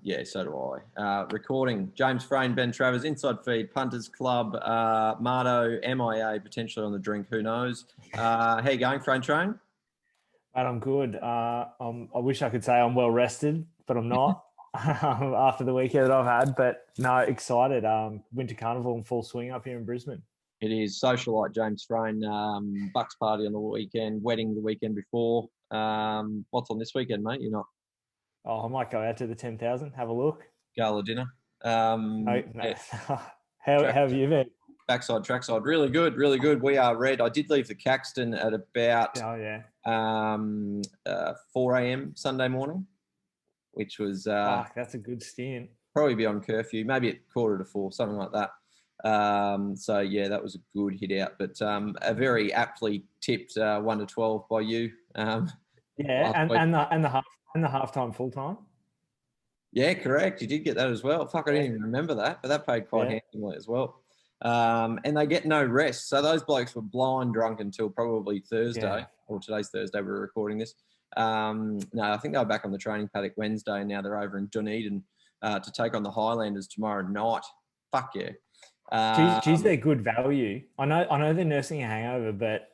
Yeah, so do I. Recording, James Frayne, Ben Travers, Inside Feed, Punters Club, Mardo, MIA, potentially on the drink, who knows. How you going, Frayne Train? Mate, I'm good. I wish I could say I'm well rested, but I'm not after the weekend that I've had. But no, excited. Winter Carnival in full swing up here in Brisbane. It is socialite James Frayne, Bucks party on the weekend, wedding the weekend before. What's on this weekend, mate? You're not Oh, I might go out to the 10,000, have a look. gala dinner. No. Yeah, how track, have you been? backside, trackside, really good, really good. We are red. I did leave the Caxton at about Oh yeah. 4 a.m. Sunday morning, which was Fuck, that's a good stint. probably beyond curfew, maybe at 3:45, something like that. So yeah, that was a good hit out, but a very aptly tipped 1 to 12 by you. Yeah, Last and week. the halftime full time. Yeah, correct. You did get that as well. Fuck, I didn't even remember that, but that paid quite Yeah. handsomely as well. And they get no rest. So those blokes were blind drunk until probably Thursday, Yeah. or today's Thursday. We're recording this. No, I think they were back on the training paddock Wednesday, and now they're over in Dunedin to take on the Highlanders tomorrow night. Fuck yeah. Geez, they're good value. I know they're nursing a hangover, but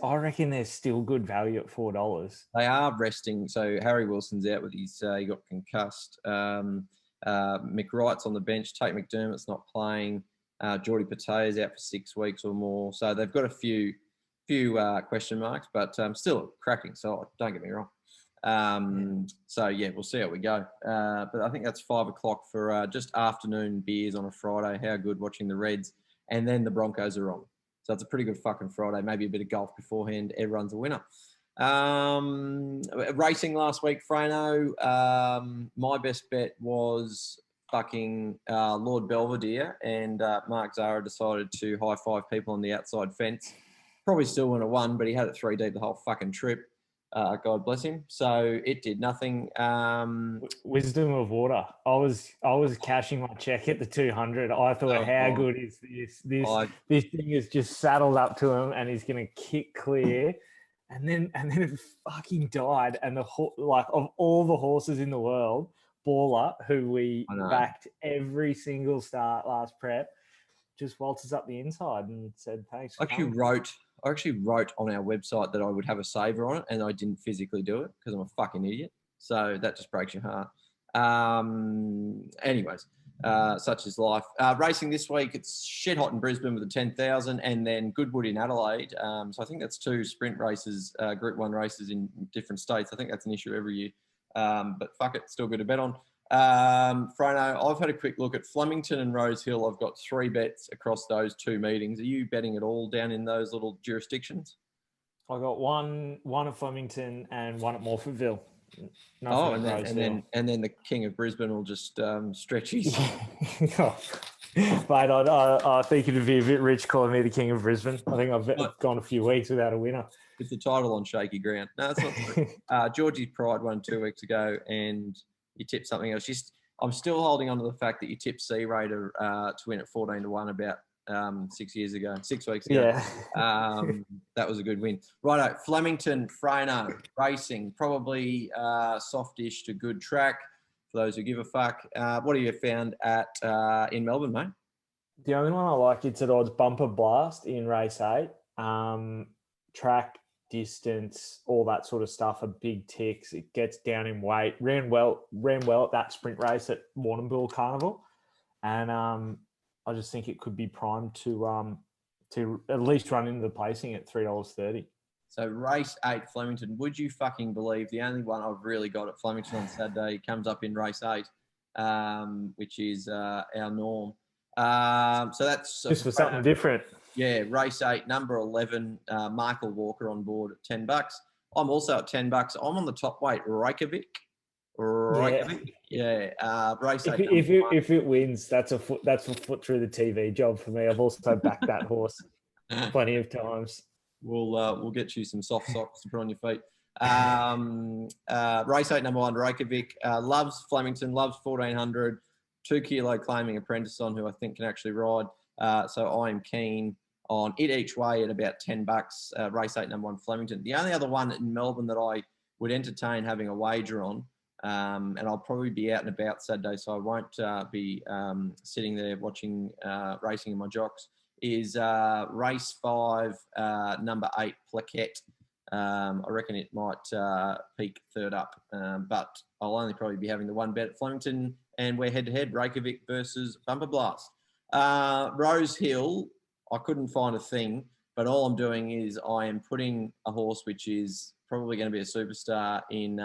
I reckon they're still good value at $4. They are resting. So Harry Wilson's out with his, he got concussed. McWright's on the bench. Tate McDermott's not playing. Geordie Patea's out for 6 weeks or more. So they've got a few question marks, but still a cracking side. Don't get me wrong. So yeah, we'll see how we go. But I think that's 5 o'clock for just afternoon beers on a Friday. How good watching the Reds, and then the Broncos are on. So it's a pretty good fucking Friday. Maybe a bit of golf beforehand. Everyone's a winner. Racing last week, Frano. My best bet was fucking Lord Belvedere, and Mark Zara decided to high five people on the outside fence. Probably still wouldn't have won, but he had it 3 deep the whole fucking trip. God bless him. So it did nothing. Wisdom of water. I was cashing my check at the 200. I thought, how good is this? This thing is just saddled up to him, and he's going to kick clear. And then it fucking died. And of all the horses in the world, Baller, who we backed every single start last prep, just waltzes up the inside and said thanks. I actually wrote on our website that I would have a saver on it, and I didn't physically do it because I'm a fucking idiot. So that just breaks your heart. Anyways, such is life. Racing this week, it's shit hot in Brisbane with the 10,000, and then Goodwood in Adelaide. So I think that's 2 sprint races, Group 1 races in different states. I think that's an issue every year. But fuck it, still good to bet on. Frano, I've had a quick look at Flemington and Rose Hill. I've got 3 bets across those 2 meetings. Are you betting at all down in those little jurisdictions? I got one at Flemington and one at Morphettville. And then the King of Brisbane will just stretch his. Mate, I think it'd be a bit rich calling me the King of Brisbane. I think I've gone a few weeks without a winner. With the title on shaky ground. No, it's not true. Georgie's Pride won 2 weeks ago, and you tipped something else. I'm still holding on to the fact that you tipped C Raider to win at 14 to 1 about 6 weeks ago. Yeah. That was a good win. Righto, Flemington, Frano, racing, probably softish to good track for those who give a fuck. What have you found in Melbourne, mate? The only one I like, it's at odds Bumper Blast in race 8. Track, distance, all that sort of stuff are big ticks. It gets down in weight. Ran well at that sprint race at Warrnambool Carnival, and I just think it could be primed to at least run into the placing at $3.30. So race 8, Flemington. Would you fucking believe the only one I've really got at Flemington on Saturday comes up in race 8, which is our norm. So that's just for something different. Yeah, race 8, number 11, Michael Walker on board at $10. I'm also at $10. I'm on the top weight, Reykjavik. Yeah. Race 8. If it wins, that's a foot through the TV job for me. I've also backed that horse plenty of times. We'll get you some soft socks to put on your feet. Race 8, number 1, Reykjavik. Loves Flemington, loves 1400. 2 kilo claiming apprentice on, who I think can actually ride. So I am keen on it each way at about $10. Race 8, number 1, Flemington. The only other one in Melbourne that I would entertain having a wager on and I'll probably be out and about Saturday, so I won't be sitting there watching racing in my jocks, is race 5, number 8, Plaquette. I reckon it might peak third up, but I'll only probably be having the one bet at Flemington, and we're head-to-head, Reykjavik versus Bumper Blast. Rose Hill, I couldn't find a thing, but all I'm doing is I am putting a horse which is probably going to be a superstar in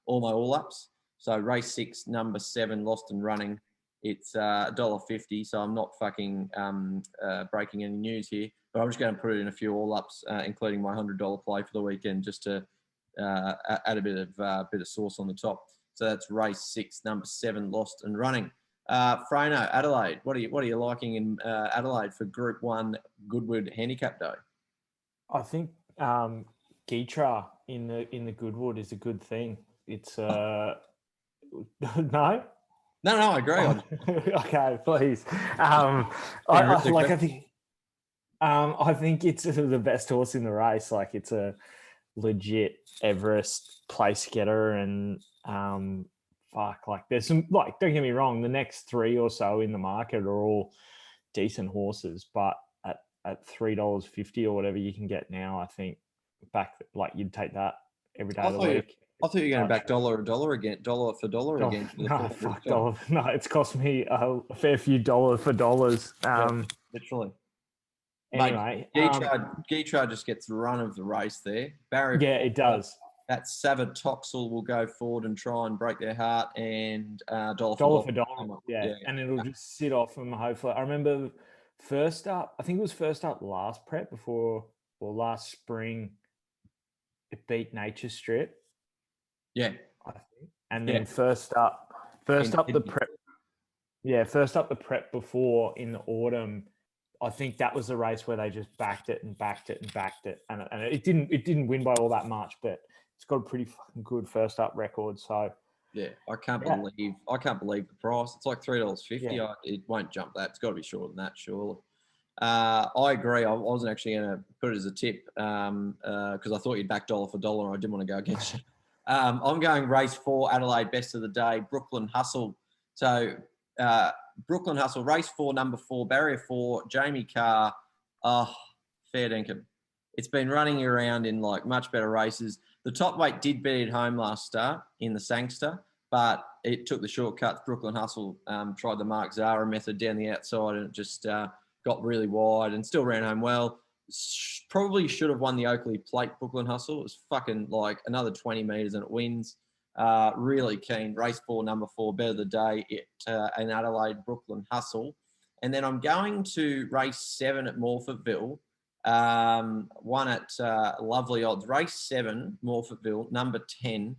all my all-ups. So race 6, number 7, Lost and Running. It's $1.50, so I'm not fucking breaking any news here, but I'm just going to put it in a few all-ups, including my $100 play for the weekend, just to add a bit of sauce on the top. So that's race 6, number 7, Lost and Running. Frano, Adelaide. What are you liking in Adelaide for Group 1 Goodwood Handicap Day? I think Geetra in the Goodwood is a good thing. It's no. No, I agree. Okay, please. I think it's the best horse in the race. Like, it's a legit Everest place getter, and like, there's some, like, don't get me wrong, the next 3 or so in the market are all decent horses, but at $3.50 or whatever you can get now, I think like, you'd take that every day of the week. I thought you were going to back dollar again, dollar for dollar again. No, fuck dollar. No, it's cost me a fair few dollar for dollars. Literally. Anyway, Geetra just gets the run of the race there. Barrier, yeah, it does. That Savatoxel will go forward and try and break their heart, and dollar for dollar. Yeah, and it'll just sit off them, hopefully. I remember first up last prep or last spring, it beat Nature Strip. Yeah, I think. And then first up the prep. Yeah, first up the prep before in the autumn. I think that was the race where they just backed it, and it didn't win by all that much, but it's got a pretty fucking good first up record. So yeah, I can't believe the price. It's like $3.50. Yeah. It won't jump that. It's got to be shorter than that, surely. I agree. I wasn't actually going to put it as a tip because I thought you'd back dollar for dollar, and I didn't want to go against you. I'm going race 4, Adelaide Best of the Day, Brooklyn Hustle. So Brooklyn Hustle, race 4, number 4, barrier 4, Jamie Carr. Fair dinkum. It's been running around in like much better races. The top weight did beat it home last start in the Sangster, but it took the shortcuts. Brooklyn Hustle tried the Mark Zara method down the outside, and it just got really wide and still ran home well. Probably should have won the Oakley Plate, Brooklyn Hustle. It was fucking like another 20 metres and it wins. Really keen. Race 4, number 4, better the day in Adelaide, Brooklyn Hustle. And then I'm going to race 7 at Morphettville. One at lovely odds. Race 7, Morphettville, number 10,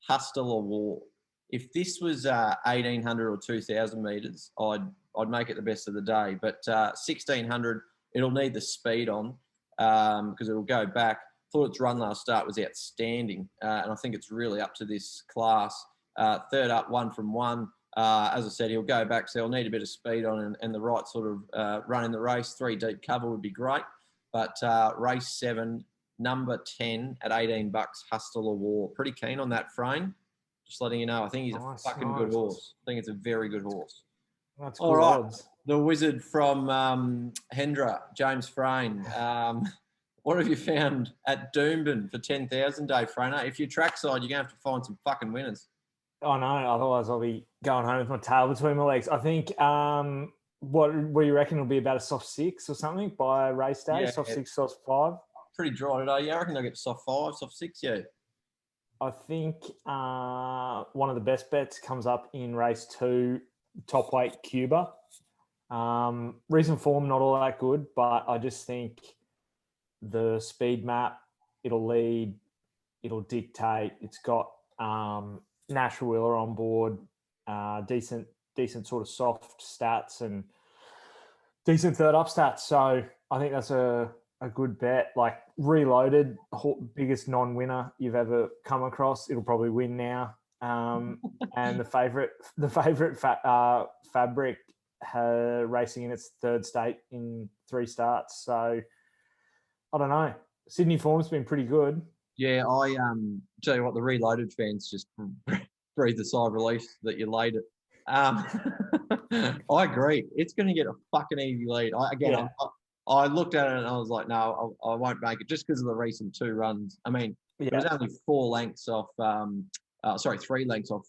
Hustler War. If this was 1,800 or 2,000 metres, I'd make it the best of the day. But 1,600, it'll need the speed on because it'll go back. Thought its run last start was outstanding, and I think it's really up to this class. Third up, 1 from 1. As I said, he'll go back, so he'll need a bit of speed on and the right sort of run in the race. 3 deep cover would be great. But race 7, number 10 at $18, Hustler War. Pretty keen on that frame. Just letting you know, I think he's a fucking good horse. I think it's a very good horse. That's good. All right, odds. The wizard from Hendra, James Frayne. What have you found at Doomben for 10,000 day, Frano? If you're trackside, you're going to have to find some fucking winners. Oh, no. Otherwise, I'll be going home with my tail between my legs. I think what do you reckon will be about a soft 6 or something by race day? Yeah, soft 6, soft 5? Pretty dry today. Yeah, I reckon they'll get soft 5, soft 6, yeah. I think one of the best bets comes up in race 2, top weight Cuba. Recent form, not all that good, but I just think the speed map, it'll lead, it'll dictate. It's got Nash Wheeler on board, decent sort of soft stats and decent third up stats. So I think that's a good bet. Like, Reloaded, biggest non-winner you've ever come across. It'll probably win now. And the favorite Fabric racing in its third state in 3 starts. So I don't know. Sydney form's been pretty good. Yeah, I tell you what, the Reloaded fans just breathed a sigh of relief that you laid it. I agree. It's going to get a fucking easy lead. I looked at it and I was like, no, I won't make it just because of the recent 2 runs. I mean, it was only 3 lengths off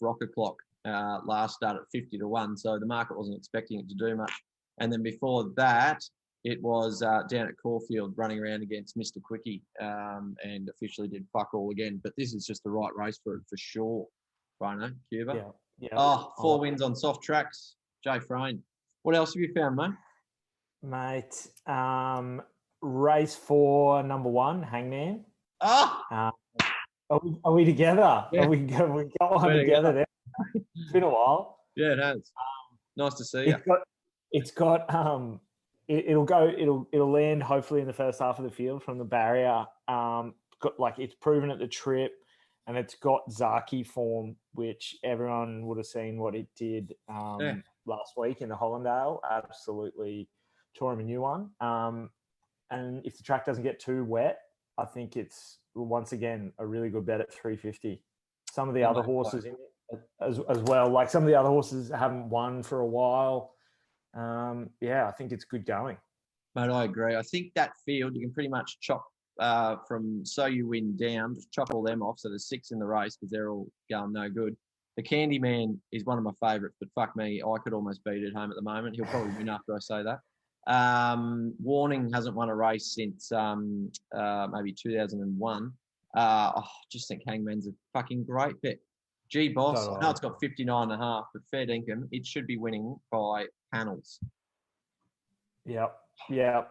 Rocket Clock last start at 50-1. So the market wasn't expecting it to do much. And then before that, it was down at Caulfield running around against Mr. Quickie and officially did fuck all again. But this is just the right race for it for sure. Rhino, Cuba. Yeah. 4 wins on soft tracks. Jay Frayne. What else have you found, mate? Mate, race 4, number 1, Hangman. Are we together? Yeah. We got one together there. It's been a while. Yeah, it has. Nice to see you. It'll land hopefully in the first half of the field from the barrier. It's proven at the trip, and it's got Zaki form, which everyone would have seen what it did last week in the Hollandale. Absolutely tore him a new one. And if the track doesn't get too wet, I think it's once again a really good bet at 350. Some of the other horses in it as well, like some of the other horses haven't won for a while. I think it's good going. Mate, I agree. I think that field you can pretty much chop from So You Win down, just chop all them off. So there's 6 in the race because they're all going no good. The Candyman is one of my favourites, but fuck me, I could almost beat it at home at the moment. He'll probably win after I say that. Warning hasn't won a race since maybe 2001. I just think Hangman's a fucking great bet. G-Boss, I know it's got 59.5, but fair dinkum, it should be winning by panels. Yeah,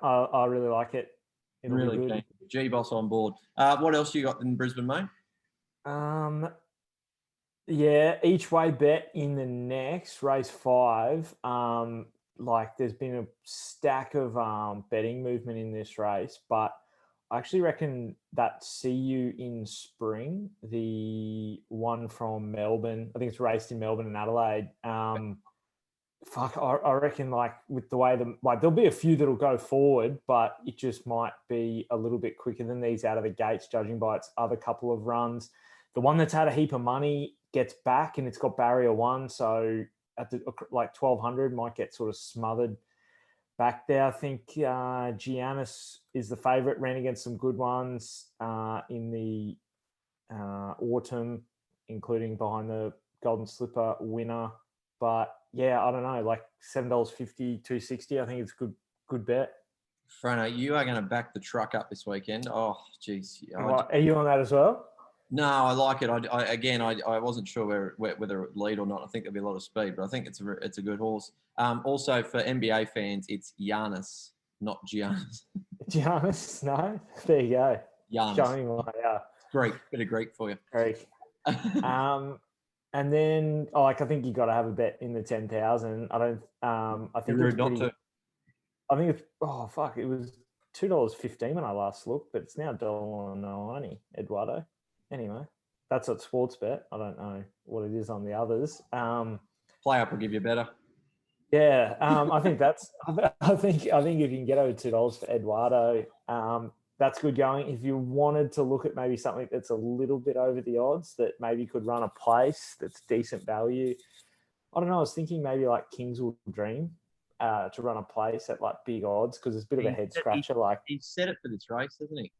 I really like it. It'll really keen. G-Boss on board. What else you got in Brisbane, mate? Each way bet in the next race 5. There's been a stack of betting movement in this race, but I actually reckon that See You in Spring, the one from Melbourne, I think it's raced in Melbourne and Adelaide. I reckon with the way there'll be a few that'll go forward, but it just might be a little bit quicker than these out of the gates, judging by its other couple of runs. The one that's had a heap of money gets back, and it's got barrier 1, so at the 1,200 might get sort of smothered back there. I think Giannis is the favourite, ran against some good ones in the autumn, including behind the Golden Slipper winner. But I don't know, $7.50, $2.60. I think it's a good bet. Frano, you are going to back the truck up this weekend. Oh, geez. Are you on that as well? No, I like it. I wasn't sure whether it would lead or not. I think there'll be a lot of speed, but I think it's a good horse. Also, for NBA fans, it's Giannis, not Giannis. Giannis, no? There you go. Giannis. Showing why, Greek, bit of Greek for you. Greek. And then, I think you got to have a bet in the 10,000. I think rude not to. I think it's it was $2.15 when I last looked, but it's now $1.90, Eduardo. Anyway, that's at Sportsbet. I don't know what it is on the others. Play up will give you better. Yeah, I think I think if you can get over $2 for Eduardo, that's good going. If you wanted to look at maybe something that's a little bit over the odds that maybe could run a place that's decent value, I don't know. I was thinking maybe like Kingswood Dream to run a place at big odds because it's a bit of a head scratcher. He set it for this race, hasn't he?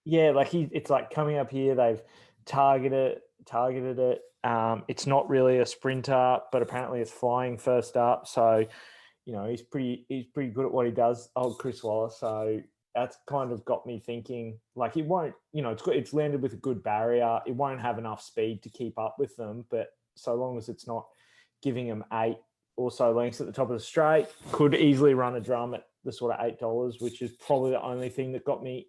Yeah, it's coming up here. They've targeted it. It's not really a sprinter, but apparently it's flying first up. So, he's pretty good at what he does. Old Chris Wallace. So that's kind of got me thinking it won't. It's landed with a good barrier. It won't have enough speed to keep up with them. But so long as it's not giving them 8 or so lengths at the top of the straight, could easily run a drum at the sort of $8, which is probably the only thing that got me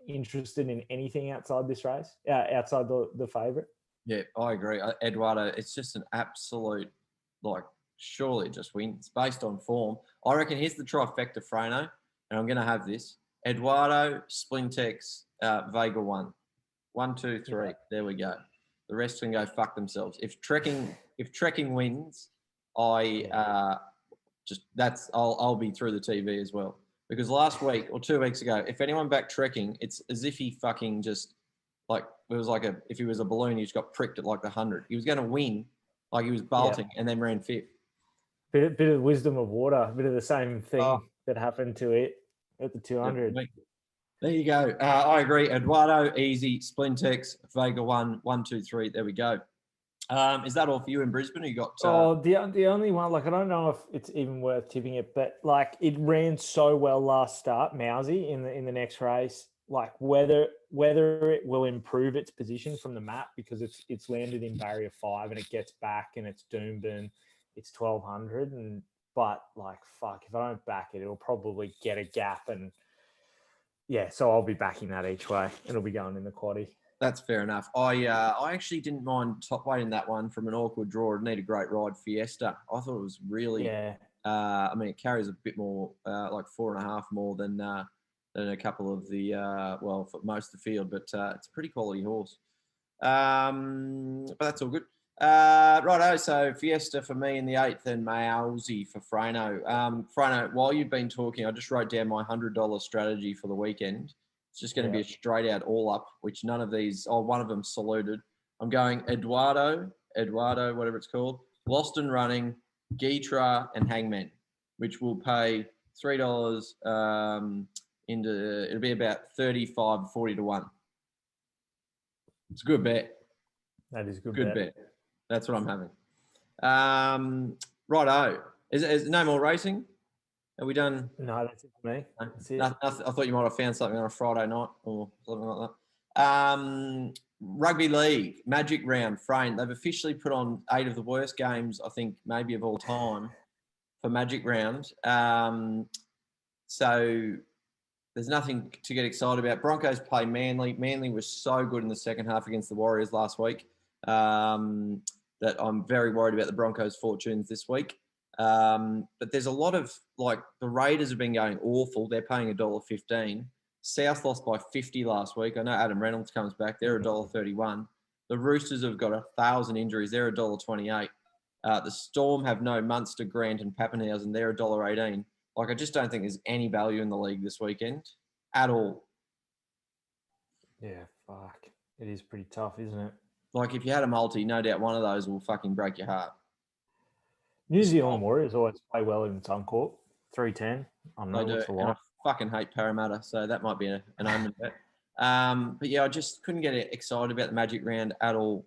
interested in anything outside this race, outside the favourite. Yeah, I agree. Eduardo, it's just an absolute, surely it just wins based on form. I reckon here's the trifecta, Frano, and I'm going to have this. Eduardo, Splintex, Vega 1. 1, 2, 3. Yeah. There we go. The rest can go fuck themselves. If Trekking wins, I'll be through the TV as well. Because last week or 2 weeks ago, if anyone backed Trekking, it's as if he fucking just it was like if he was a balloon, he just got pricked at like the 100. He was going to win, like he was bolting, and then ran fifth. Bit of wisdom of water, a bit of the same thing that happened to it at the 200. There you go. I agree. Eduardo, easy. Splintex, Vega 1, 1, 2, 3. There we go. Is that all for you in Brisbane? Or you got? The only one, like I don't know if it's even worth tipping it, but like it ran so well last start, Mousy in the next race. Like whether it will improve its position from the map because it's landed in barrier 5 and it gets back and it's Doomben, it's 1200 but like fuck, if I don't back it, it'll probably get a gap and yeah, so I'll be backing that each way. It'll be going in the quaddie. That's fair enough. I actually didn't mind top weight in that one from an awkward draw. It need a great ride, Fiesta. I thought it was really. Yeah. I mean, it carries a bit more, like 4.5 more than a couple of the for most of the field, but it's a pretty quality horse. But that's all good. Righto, so Fiesta for me in the 8th and Mousy for Frano. Frano, while you've been talking, I just wrote down my $100 strategy for the weekend. It's just going to be a straight out all up, which none of these, one of them saluted. I'm going Eduardo, whatever it's called, Lost and Running, Gitra and Hangman, which will pay $3 it'll be about 35, 40 to 1. It's a good bet. That is a good bet. That's what I'm having. Righto. Is no more racing? Are we done? No, that's it for me. That's it. I thought you might have found something on a Friday night or something like that. Rugby League, Magic Round, Frame. They've officially put on 8 of the worst games, I think, maybe of all time for Magic Round. So there's nothing to get excited about. Broncos play Manly. Manly was so good in the second half against the Warriors last week that I'm very worried about the Broncos' fortunes this week. But there's a lot of, like, the Raiders have been going awful. They're paying $1.15. South lost by 50 last week. I know Adam Reynolds comes back. They're $1.31. The Roosters have got 1,000 injuries. They're $1.28. The Storm have no Munster, Grant and Pappenhausen. They're $1.18. Like, I just don't think there's any value in the league this weekend at all. Yeah, fuck. It is pretty tough, isn't it? Like, if you had a multi, no doubt one of those will fucking break your heart. New Zealand Warriors always play well in Suncorp. 310. I don't know what's the line. I fucking hate Parramatta, so that might be an omen bet. But yeah, I just couldn't get excited about the Magic Round at all.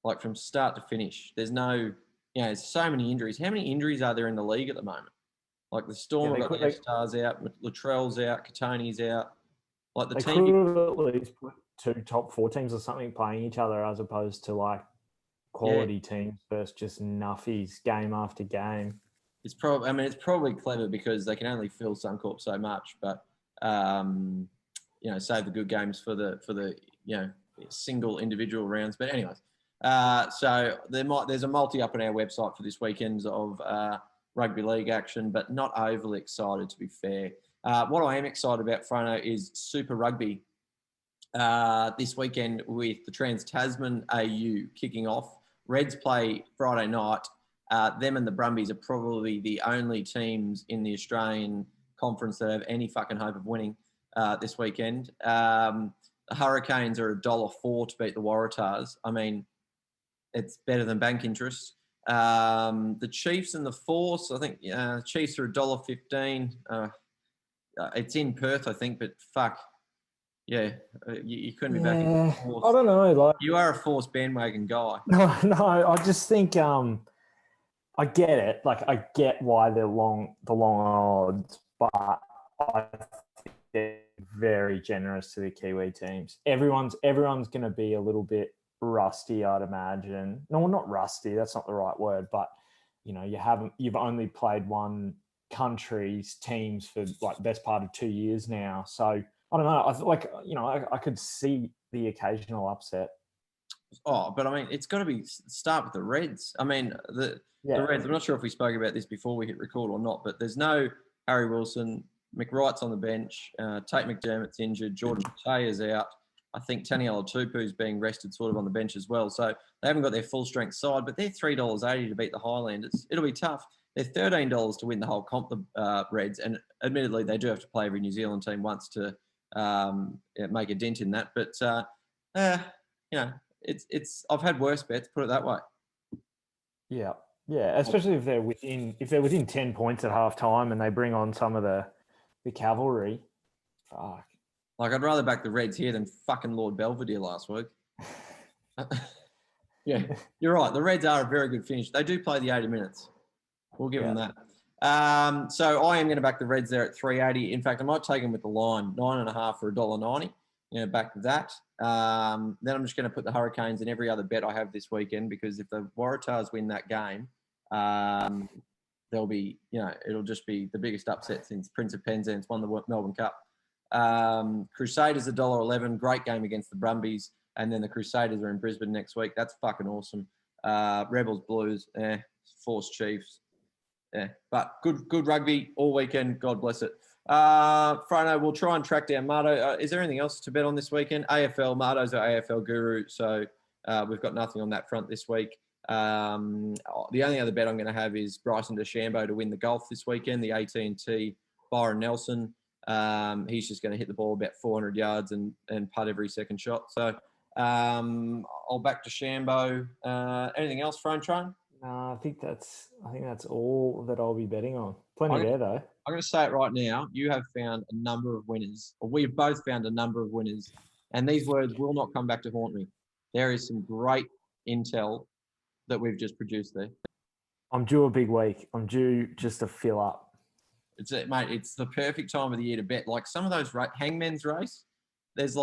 Like, from start to finish. There's there's so many injuries. How many injuries are there in the league at the moment? Like, the Storm have got the F-Stars out, Latrell's out, Katoni's out. Like, the team could have at least put 2 top 4 teams or something playing each other as opposed to, like, quality teams versus just nuffies game after game. It's probably clever because they can only fill Suncorp so much, but save the good games for the single individual rounds. But anyways, so there's a multi up on our website for this weekend of rugby league action, but not overly excited, to be fair. What I am excited about, Frano, is Super Rugby this weekend with the Trans-Tasman AU kicking off. Reds play Friday night. Them and the Brumbies are probably the only teams in the Australian conference that have any fucking hope of winning this weekend. The Hurricanes are $1.04 to beat the Waratahs. I mean, it's better than bank interest. The Chiefs and the Force, I think Chiefs are $1.15. It's in Perth, I think, but fuck. Yeah, you couldn't be back in Force. I don't know. Like, you are a Force bandwagon guy. No, I just think I get it. Like, I get why they're the long odds, but I think they're very generous to the Kiwi teams. Everyone's going to be a little bit rusty, I'd imagine. No, not rusty. That's not the right word. But you've only played one country's teams for like the best part of 2 years now. So I don't know. I could see the occasional upset. Oh, but I mean, it's got to start with the Reds. I mean, the Reds. I'm not sure if we spoke about this before we hit record or not, but there's no Harry Wilson. McWright's on the bench. Tate McDermott's injured. Jordan Taya's out. I think Taniela Tupu's being rested sort of on the bench as well. So they haven't got their full strength side, but they're $3.80 to beat the Highlanders. It'll be tough. They're $13 to win the whole comp, the Reds. And admittedly, they do have to play every New Zealand team once to make a dent in that. But I've had worse bets, put it that way. Yeah. Yeah, especially if they're within 10 points at half time and they bring on some of the cavalry. Fuck. Like, I'd rather back the Reds here than fucking Lord Belvedere last week. Yeah, you're right. The Reds are a very good finish. They do play the 80 minutes. We'll give them that. So I am going to back the Reds there at 380. In fact, I might take them with the line, 9.5 for $1.90. Back that. Then I'm just going to put the Hurricanes in every other bet I have this weekend, because if the Waratahs win that game, there'll be, it'll just be the biggest upset since Prince of Penzance won the Melbourne Cup. Crusaders $1.11, great game against the Brumbies, and then the Crusaders are in Brisbane next week. That's fucking awesome. Rebels Blues, Force Chiefs, but good rugby all weekend. God bless it. Frano, we'll try and track down Marto. Is there anything else to bet on this weekend? AFL, Marto's our AFL guru, so we've got nothing on that front this week. The only other bet I'm going to have is Bryson DeChambeau to win the golf this weekend, the AT&T Byron Nelson. He's just going to hit the ball about 400 yards and putt every second shot. So I'll back DeChambeau. Anything else, Frontron? No, I think that's all that I'll be betting on. Plenty there, though. I'm going to say it right now. You have found a number of winners, or we've both found a number of winners, and these words will not come back to haunt me. There is some great intel that we've just produced there. I'm due a big week. I'm due just to fill up. Mate, it's the perfect time of the year to bet. Like some of those Hangman's race, there's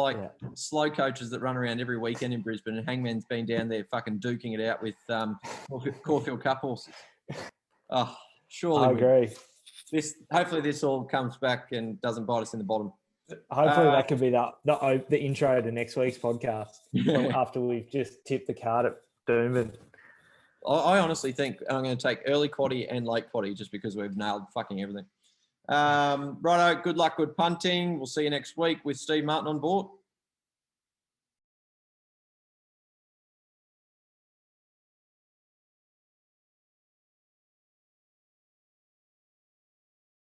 slow coaches that run around every weekend in Brisbane, and Hangman's been down there fucking duking it out with Caulfield Cup horses. Oh, surely. I agree. Hopefully this all comes back and doesn't bite us in the bottom. Hopefully that could be the intro to next week's podcast after we've just tipped the card at Doomben. I honestly think I'm going to take early quaddie and late quaddie just because we've nailed fucking everything. Righto, good luck with punting. We'll see you next week with Steve Martin on board.